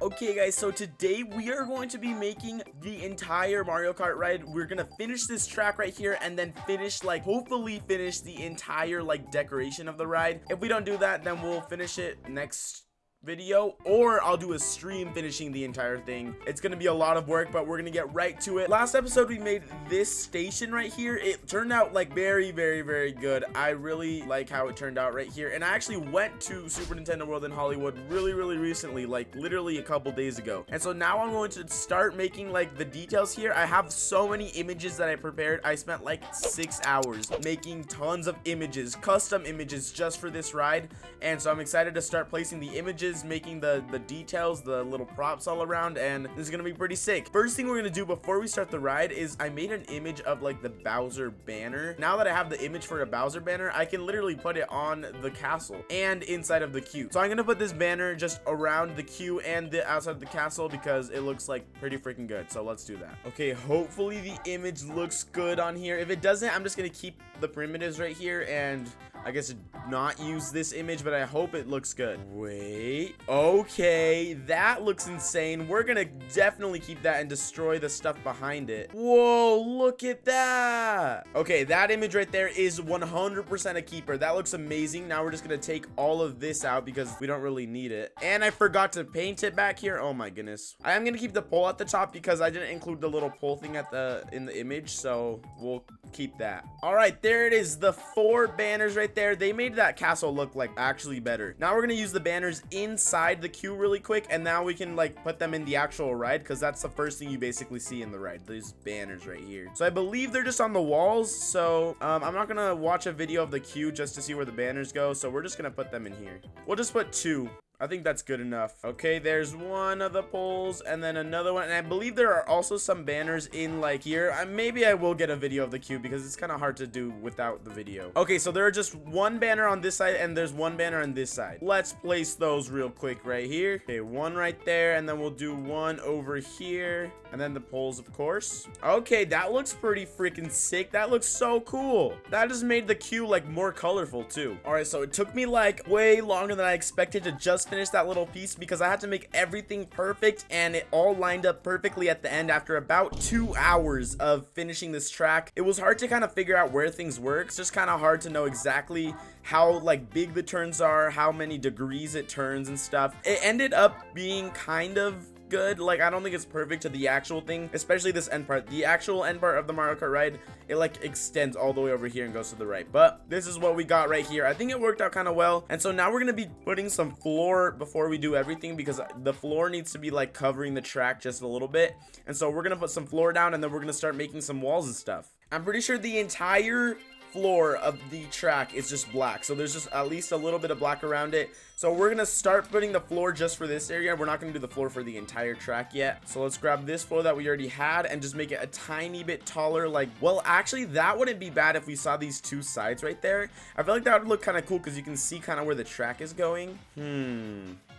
Okay guys, so today we are going to be making the entire Mario Kart ride. We're gonna finish this track right here and then finish, like, hopefully finish the entire, like, decoration of the ride. If we don't do that, then we'll finish it next video, or I'll do a stream finishing the entire thing. It's gonna be a lot of work, but we're gonna get right to it. Last episode we made this station right here. It turned out like very good. I really like how it turned out right here, and I actually went to Super Nintendo World in Hollywood really recently, like literally a couple days ago. And so now I'm going to start making like the details here. I have so many images that I prepared. I spent like 6 hours making tons of images, custom images just for this ride, and so I'm excited to start placing the images, making the details, the little props all around, and this is gonna be pretty sick. First thing we're gonna do before we start the ride is I made an image of like the Bowser banner. Now that I have the image for a Bowser banner, I can literally put it on the castle and inside of the queue. So I'm gonna put this banner just around the queue and the outside of the castle because it looks like pretty freaking good. So let's do that. Okay, hopefully the image looks good on here. If it doesn't, I'm just gonna keep the primitives right here and I guess not use this image, but I hope it looks good. Wait, okay, that looks insane. We're gonna definitely keep that and destroy the stuff behind it. Whoa, look at that. Okay, that image right there is 100% a keeper. That looks amazing. Now we're just gonna take all of this out because we don't really need it. And I forgot to paint it back here. Oh my goodness. I am gonna keep the pole at the top because I didn't include the little pole thing at in the image, so we'll keep that. All right, there it is, the 4 banners right there. They made that castle look like actually better. Now we're gonna use the banners inside the queue really quick, and now we can like put them in the actual ride because that's the first thing you basically see in the ride, these banners right here. So I believe they're just on the walls, so I'm not gonna watch a video of the queue just to see where the banners go, so we're just gonna put them in here. We'll just put 2. I think that's good enough. Okay, there's one of the poles and then another one, and I believe there are also some banners in like here. Maybe I will get a video of the queue because it's kind of hard to do without the video. Okay, so there are just one banner on this side and there's one banner on this side. Let's place those real quick right here. Okay, one right there, and then we'll do one over here, and then the poles, of course. Okay, that looks pretty freaking sick. That looks so cool. That just made the queue like more colorful too. All right, so it took me like way longer than I expected to just finish that little piece because I had to make everything perfect, and it all lined up perfectly at the end after about 2 hours of finishing this track. It was hard to kind of figure out where things were. It's just kind of hard to know exactly how like big the turns are, how many degrees it turns and stuff. It ended up being kind of good. Like, I don't think it's perfect to the actual thing, especially this end part. The actual end part of the Mario Kart ride, it like extends all the way over here and goes to the right, but this is what we got right here. I think it worked out kind of well. And so now we're gonna be putting some floor before we do everything because the floor needs to be like covering the track just a little bit. And so we're gonna put some floor down, and then we're gonna start making some walls and stuff. I'm pretty sure the entire floor of the track is just black, so there's just at least a little bit of black around it. So we're gonna start putting the floor just for this area. We're not gonna do the floor for the entire track yet. So let's grab this floor that we already had and just make it a tiny bit taller. Like, well, actually that wouldn't be bad if we saw these 2 sides right there. I feel like that would look kind of cool because you can see kind of where the track is going.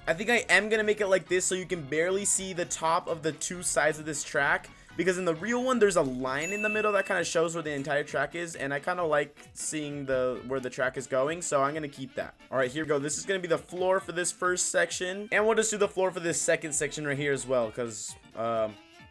I think I am gonna make it like this so you can barely see the top of the 2 sides of this track, because in the real one there's a line in the middle that kind of shows where the entire track is, and I kind of like seeing where the track is going, so I'm gonna keep that. All right, here we go. This is gonna be the floor for this first section, and we'll just do the floor for this second section right here as well because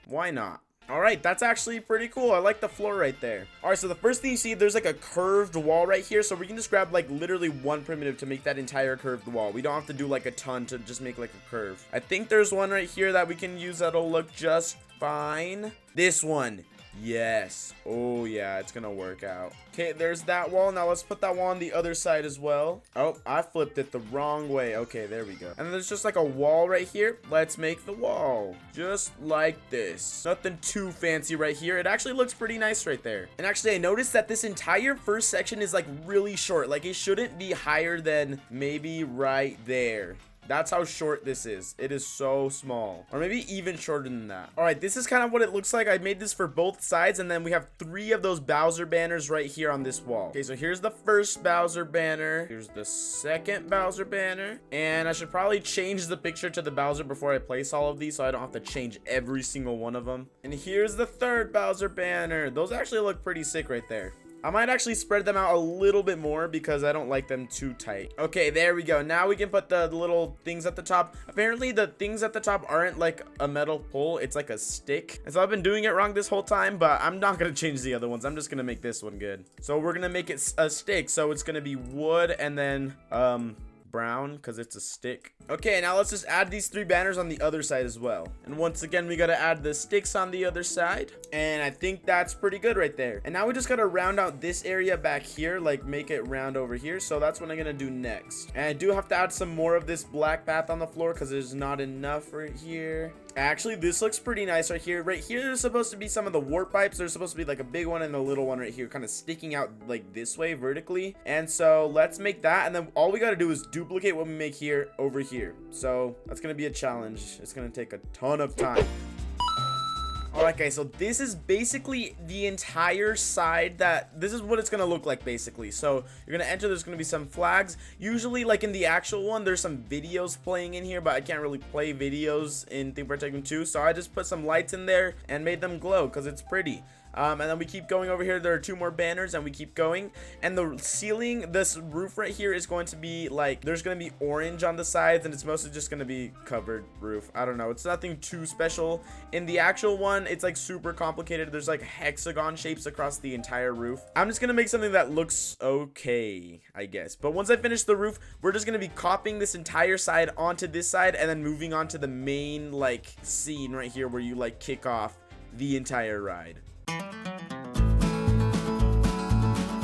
why not? All right, that's actually pretty cool. I like the floor right there. All right, so the first thing you see, there's like a curved wall right here, so we can just grab like literally one primitive to make that entire curved wall. We don't have to do like a ton to just make like a curve. I think there's one right here that we can use that'll look just fine. This one, yes. Oh yeah, it's gonna work out. Okay, there's that wall. Now let's put that wall on the other side as well. Oh, I flipped it the wrong way. Okay, there we go. And then there's just like a wall right here. Let's make the wall just like this. Nothing too fancy right here. It actually looks pretty nice right there. And actually I noticed that this entire first section is like really short. Like, it shouldn't be higher than maybe right there. That's how short this is. It is so small, or maybe even shorter than that. All right, this is kind of what it looks like. I made this for both sides, and then we have 3 of those Bowser banners right here on this wall. Okay, so here's the first Bowser banner. Here's the second Bowser banner, and I should probably change the picture to the Bowser before I place all of these so I don't have to change every single one of them. And here's the third Bowser banner. Those actually look pretty sick right there. I might actually spread them out a little bit more because I don't like them too tight. Okay, there we go. Now we can put the little things at the top. Apparently the things at the top aren't like a metal pole, it's like a stick. And so I've been doing it wrong this whole time, but I'm not gonna change the other ones. I'm just gonna make this one good. So we're gonna make it a stick. So it's gonna be wood and then brown because it's a stick. Okay, now let's just add these 3 banners on the other side as well. And once again, we got to add the sticks on the other side. And I think that's pretty good right there. And now we just got to round out this area back here, like make it round over here. So that's what I'm going to do next. And I do have to add some more of this black path on the floor because there's not enough right here. Actually, this looks pretty nice right here. Right here, there's supposed to be some of the warp pipes. There's supposed to be like a big one and a little one right here, kind of sticking out like this way vertically. And so let's make that. And then all we got to do is duplicate what we make here over here. So that's going to be a challenge. It's going to take a ton of time. Alright guys, so this is basically the entire side this is what it's going to look like basically. So you're going to enter, there's going to be some flags. Usually like in the actual one, there's some videos playing in here, but I can't really play videos in Theme Park Tycoon 2. So I just put some lights in there and made them glow because it's pretty. And then we keep going over here. There are 2 more banners and we keep going. And the ceiling, this roof right here is going to be like, there's going to be orange on the sides and it's mostly just going to be covered roof. I don't know. It's nothing too special. In the actual one, it's like super complicated. There's like hexagon shapes across the entire roof. I'm just going to make something that looks okay, I guess. But once I finish the roof, we're just going to be copying this entire side onto this side and then moving on to the main like scene right here where you like kick off the entire ride.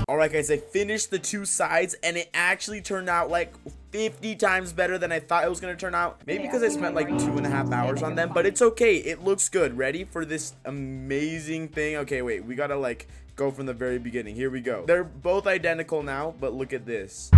Alright guys, I finished the 2 sides and it actually turned out like 50 times better than I thought it was going to turn out. Maybe because I spent like 2.5 hours on them, but it's okay. It looks good. Ready for this amazing thing? Okay, wait, we got to like go from the very beginning. Here we go. They're both identical now, but look at this.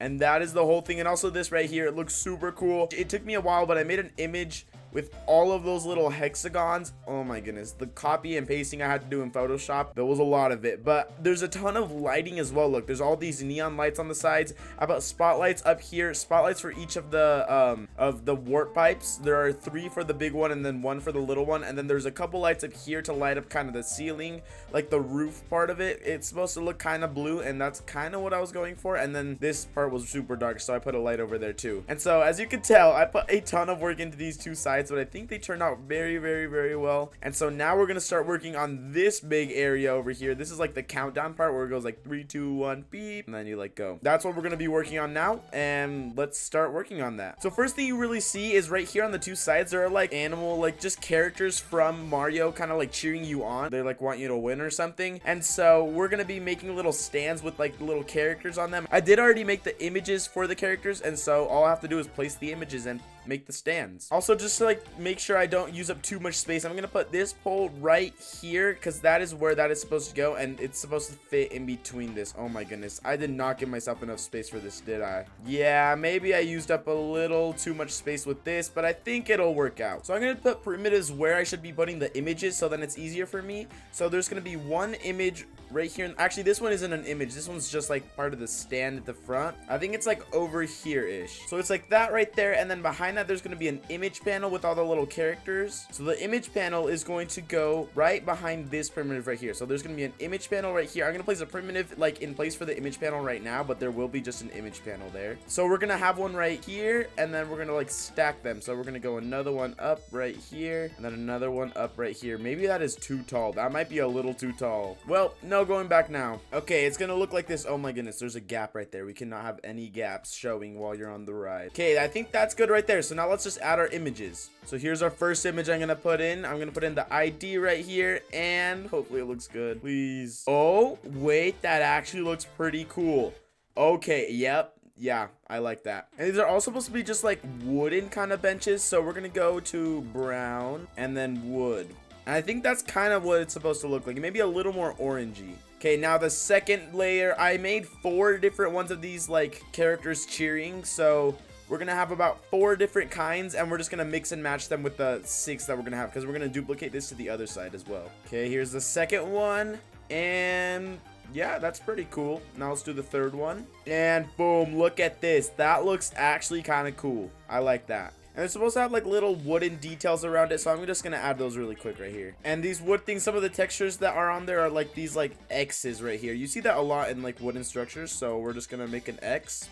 And that is the whole thing. And also this right here, it looks super cool. It took me a while, but I made an image with all of those little hexagons. Oh my goodness, the copy and pasting I had to do in Photoshop, there was a lot of it, but there's a ton of lighting as well. Look, there's all these neon lights on the sides. How about spotlights up here? Spotlights for each of the warp pipes. There are 3 for the big one and then 1 for the little one, and then there's a couple lights up here to light up kind of the ceiling, like the roof part of it. It's supposed to look kind of blue, and that's kind of what I was going for. And then this part was super dark, so I put a light over there too. And so as you can tell, I put a ton of work into these 2 sides, but I think they turned out very, very, very well. And so now we're gonna start working on this big area over here. This is like the countdown part where it goes like 3, 2, 1, beep, and then you like go. That's what we're gonna be working on now, and let's start working on that. So first thing you really see is right here on the 2 sides, there are like animal, like just characters from Mario kind of like cheering you on. They like want you to win or something. And so we're gonna be making little stands with like little characters on them. I did already make the images for the characters, and so all I have to do is place the images and make the stands. Also, just to like make sure I don't use up too much space, I'm gonna put this pole right here because that is where that is supposed to go, and it's supposed to fit in between this. Oh my goodness, I did not give myself enough space for this, did I? Yeah, maybe I used up a little too much space with this, but I think it'll work out. So I'm gonna put primitives where I should be putting the images so then it's easier for me. So there's gonna be 1 image right here. Actually, this one isn't an image. This one's just like part of the stand at the front. I think it's like over here-ish. So it's like that right there, and then behind that there's going to be an image panel with all the little characters. So the image panel is going to go right behind this primitive right here. So there's going to be an image panel right here. I'm going to place a primitive like in place for the image panel right now, but there will be just an image panel there. So we're going to have one right here, and then we're going to like stack them. So we're going to go another one up right here, and then another one up right here. Maybe that is too tall. That might be a little too tall. Well, no, going back now. Okay, it's going to look like this. Oh my goodness, there's a gap right there. We cannot have any gaps showing while you're on the ride. Okay, I think that's good right there. So now let's just add our images. So here's our first image I'm gonna put in. I'm gonna put in the ID right here, and hopefully it looks good. Please. Oh, wait, that actually looks pretty cool. Okay, yep. Yeah, I like that. And these are all supposed to be just like wooden kind of benches. So we're gonna go to brown and then wood. And I think that's kind of what it's supposed to look like. Maybe a little more orangey. Okay, now the second layer, I made 4 different ones of these like characters cheering. So we're gonna have about 4 different kinds, and we're just gonna mix and match them with the 6 that we're gonna have, because we're gonna duplicate this to the other side as well. Okay, here's the second one, and Yeah, that's pretty cool. Now let's do the third one. And boom, look at this. That looks actually kind of cool. I like that. And it's supposed to have like little wooden details around it, so I'm just gonna add those really quick right here. And these wood things, some of the textures that are on there are like these like X's right here. You see that a lot in like wooden structures, so we're just gonna make an X.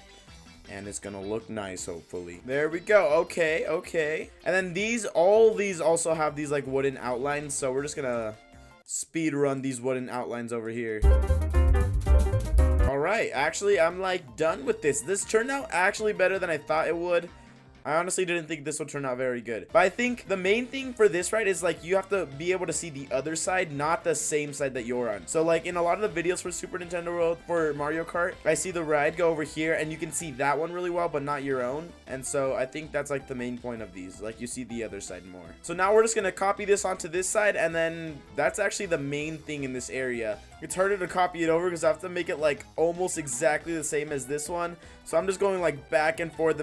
And it's gonna look nice, hopefully. There we go. Okay, okay. And then these, all these also have these like wooden outlines, so we're just gonna speed run these wooden outlines over here. All right, actually, I'm like done with this. This turned out actually better than I thought it would. I honestly didn't think this would turn out very good. But I think the main thing for this ride is like you have to be able to see the other side, not the same side that you're on. So like in a lot of the videos for Super Nintendo World, for Mario Kart, I see the ride go over here and you can see that one really well, but not your own. And so I think that's like the main point of these. Like you see the other side more. So now we're just going to copy this onto this side. And then that's actually the main thing in this area. It's harder to copy it over because I have to make it like almost exactly the same as this one. So I'm just going like back and forth,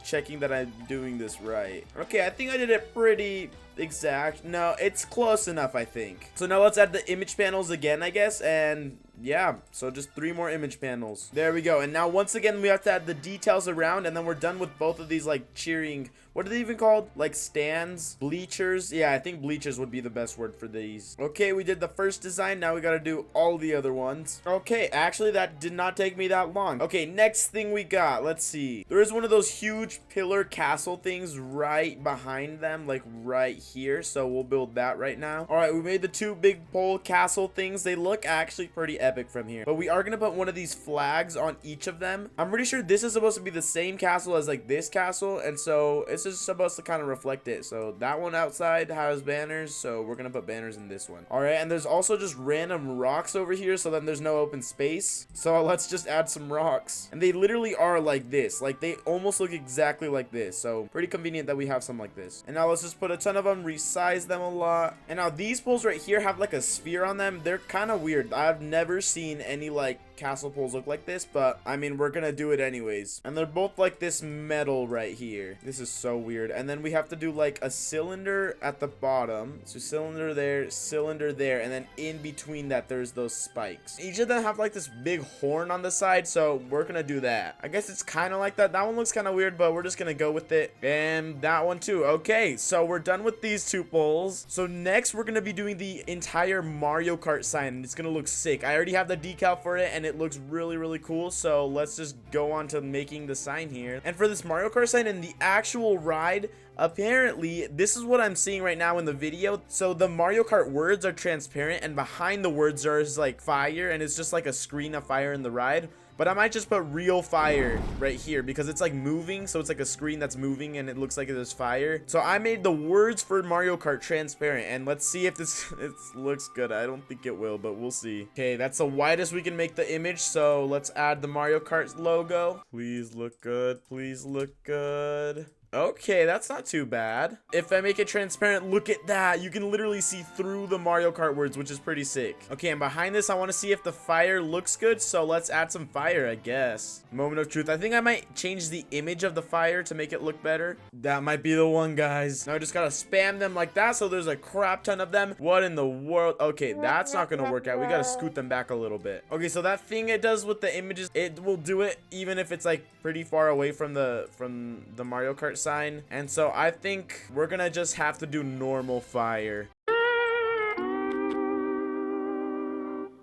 checking that I'm doing this right. Okay, I think I did it pretty exact. No, it's close enough, I think. So now let's add the image panels again, I guess. And yeah, so just 3 more image panels. There we go. And now once again, we have to add the details around, and then we're done with both of these like cheering, what are they even called? Like stands, bleachers. Yeah, I think bleachers would be the best word for these. Okay, we did the first design. Now we got to do all the other ones. Okay, actually that did not take me that long. Okay, next thing we got, let's see. There is one of those huge pillar castle things right behind them, like right here. So we'll build that right now. All right, we made the 2 big pole castle things. They look actually pretty epic from here, but we are gonna put one of these flags on each of them. I'm pretty sure this is supposed to be the same castle as like this castle, and so it's just supposed to kind of reflect it. So that one outside has banners, so we're gonna put banners in this one. All right, and there's also just random rocks over here, so then there's no open space. So let's just add some rocks, and they literally are like this. Like they almost look exactly like this, so pretty convenient that we have some like this. And now let's just put a ton of them, resize them a lot. And now these poles right here have like a sphere on them. They're kind of weird. I've never seen any like castle poles look like this, but I mean, we're gonna do it anyways. And they're both like this metal right here. This is so weird. And then we have to do like a cylinder at the bottom. So cylinder there, and then in between that there's those spikes. Each of them have like this big horn on the side, so we're gonna do that. I guess it's kind of like that. That one looks kind of weird, but we're just gonna go with it. And that one too. Okay, so we're done with these 2 poles. So next we're gonna be doing the entire Mario Kart sign, and it's gonna look sick. I already have the decal for it, and it looks really cool. So let's just go on to making the sign here. And for this Mario Kart sign in the actual ride, apparently this is what I'm seeing right now in the video. So the Mario Kart words are transparent, and behind the words there's like fire, and it's just like a screen of fire in the ride. But I might just put real fire right here because it's like moving. So it's like a screen that's moving and it looks like there's fire. So I made the words for Mario Kart transparent, and let's see if this looks good. I don't think it will, but we'll see. Okay, that's the widest we can make the image. So let's add the Mario Kart logo. Please look good. Please look good. Okay, that's not too bad. If I make it transparent, look at that. You can literally see through the Mario Kart words, which is pretty sick. Okay, and behind this, I want to see if the fire looks good. So let's add some fire, I guess. Moment of truth. I think I might change the image of the fire to make it look better. That might be the one, guys. Now I just gotta spam them like that, so there's a crap ton of them. What in the world? Okay, that's not gonna work out. We gotta scoot them back a little bit. Okay, so that thing it does with the images, it will do it even if it's like pretty far away from the Mario Kart sign. And so I think we're gonna just have to do normal fire.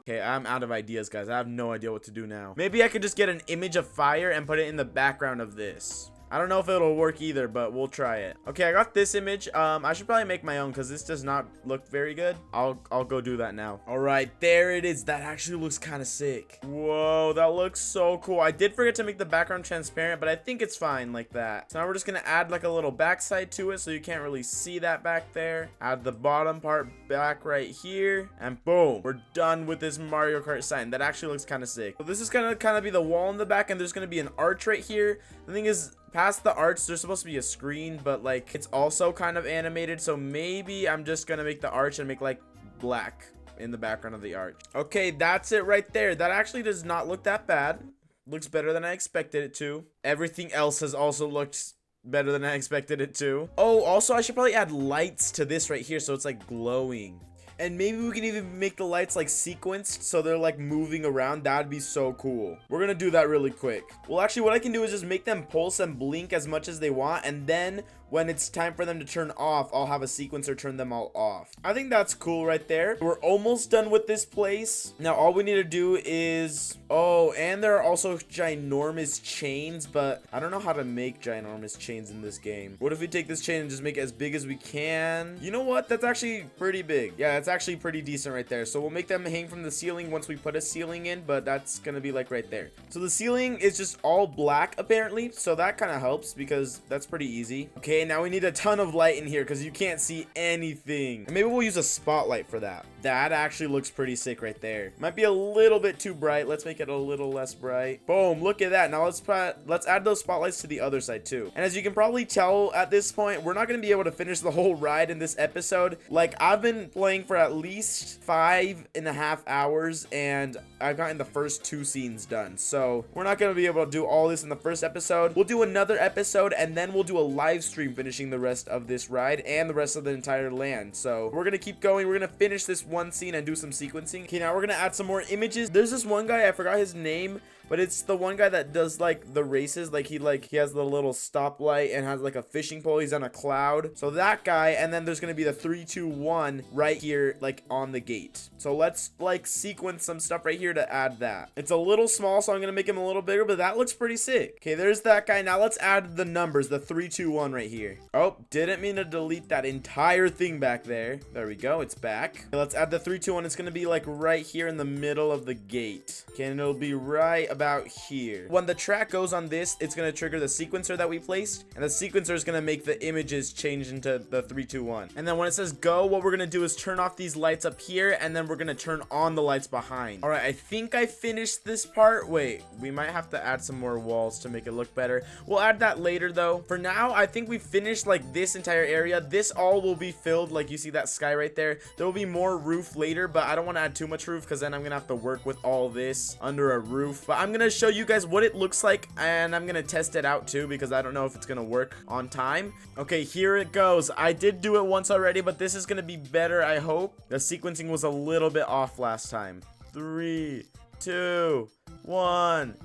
Okay, I'm out of ideas, guys. I have no idea what to do now. Maybe I could just get an image of fire and put it in the background of this. I don't know if it'll work either, but we'll try it. Okay, I got this image. I should probably make my own because this does not look very good. I'll go do that now. All right, there it is. That actually looks kind of sick. Whoa, that looks so cool. I did forget to make the background transparent, but I think it's fine like that. So now we're just gonna add like a little backside to it so you can't really see that back there. Add the bottom part back right here, and boom, we're done with this Mario Kart sign. That actually looks kind of sick. So this is gonna kind of be the wall in the back, and there's gonna be an arch right here. The thing is, past the arch there's supposed to be a screen, but like it's also kind of animated, so maybe I'm just gonna make the arch and make like black in the background of the arch. Okay, that's it right there. That actually does not look that bad. Looks better than I expected it to. Everything else has also looked better than I expected it to. Oh, also I should probably add lights to this right here so it's like glowing. And maybe we can even make the lights like sequenced so they're like moving around. That'd be so cool. We're gonna do that really quick. Well, actually what I can do is just make them pulse and blink as much as they want, and then when it's time for them to turn off, I'll have a sequencer turn them all off. I think that's cool right there. We're almost done with this place. Now all we need to do is, oh, and there are also ginormous chains, but I don't know how to make ginormous chains in this game. What if we take this chain and just make it as big as we can? You know what? That's actually pretty big. Yeah, it's actually pretty decent right there. So we'll make them hang from the ceiling once we put a ceiling in, but that's gonna be like right there. So the ceiling is just all black apparently, so that kind of helps because that's pretty easy. Okay, now we need a ton of light in here because you can't see anything. And maybe we'll use a spotlight for that. That actually looks pretty sick right there. Might be a little bit too bright. Let's make it a little less bright. Boom, look at that. Now let's add those spotlights to the other side too. And as you can probably tell at this point, we're not going to be able to finish the whole ride in this episode. Like, I've been playing for at least 5.5 hours and I've gotten the first 2 scenes done. So we're not going to be able to do all this in the first episode. We'll do another episode and then we'll do a live stream finishing the rest of this ride and the rest of the entire land. So we're gonna keep going. We're gonna finish this one scene and do some sequencing. Okay, now we're gonna add some more images. There's this one guy, I forgot his name, but it's the one guy that does like the races. Like he has the little stoplight and has like a fishing pole. He's on a cloud. So that guy, and then there's gonna be the 3, 2, 1 right here, like on the gate. So let's like sequence some stuff right here to add that. It's a little small, so I'm gonna make him a little bigger, but that looks pretty sick. Okay, there's that guy. Now let's add the numbers, the 3, 2, 1 right here. Oh, didn't mean to delete that entire thing back there. There we go, it's back. Okay, let's add the 3, 2, 1. It's gonna be like right here in the middle of the gate. Okay, and it'll be right about here. When the track goes on this, it's gonna trigger the sequencer that we placed, and the sequencer is gonna make the images change into the 3, 2, 1. And then when it says go, what we're gonna do is turn off these lights up here, and then we're gonna turn on the lights behind. All right, I think I finished this part. Wait, we might have to add some more walls to make it look better. We'll add that later though. For now, I think we finished like this entire area. This all will be filled, like you see that sky right there. There will be more roof later, but I don't want to add too much roof because then I'm gonna have to work with all this under a roof. But I'm gonna show you guys what it looks like, and I'm gonna test it out too because I don't know if it's gonna work on time. Okay, here it goes. I did do it once already, but this is gonna be better, I hope. The sequencing was a little bit off last time. 3, 2, 1,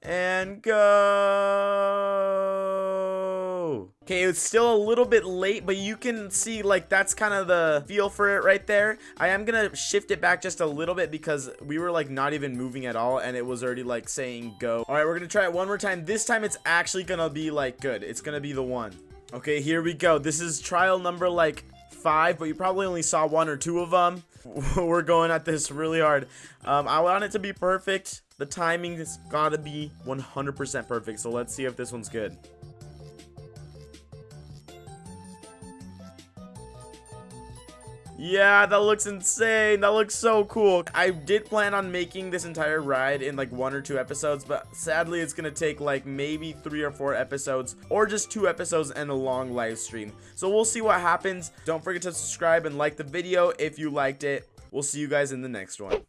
and go. Okay, it's still a little bit late, but you can see like that's kind of the feel for it right there. I am gonna shift it back just a little bit because we were like not even moving at all and it was already like saying go. All right, we're gonna try it one more time. This time it's actually gonna be like good. It's gonna be the one. Okay, here we go. This is trial number like 5, but you probably only saw 1 or 2 of them. We're going at this really hard. I want it to be perfect. The timing has gotta be 100% perfect. So let's see if this one's good. Yeah, that looks insane. That looks so cool. I did plan on making this entire ride in like 1 or 2 episodes, but sadly it's gonna take like maybe 3 or 4 episodes or just 2 episodes and a long live stream. So we'll see what happens. Don't forget to subscribe and like the video if you liked it. We'll see you guys in the next one.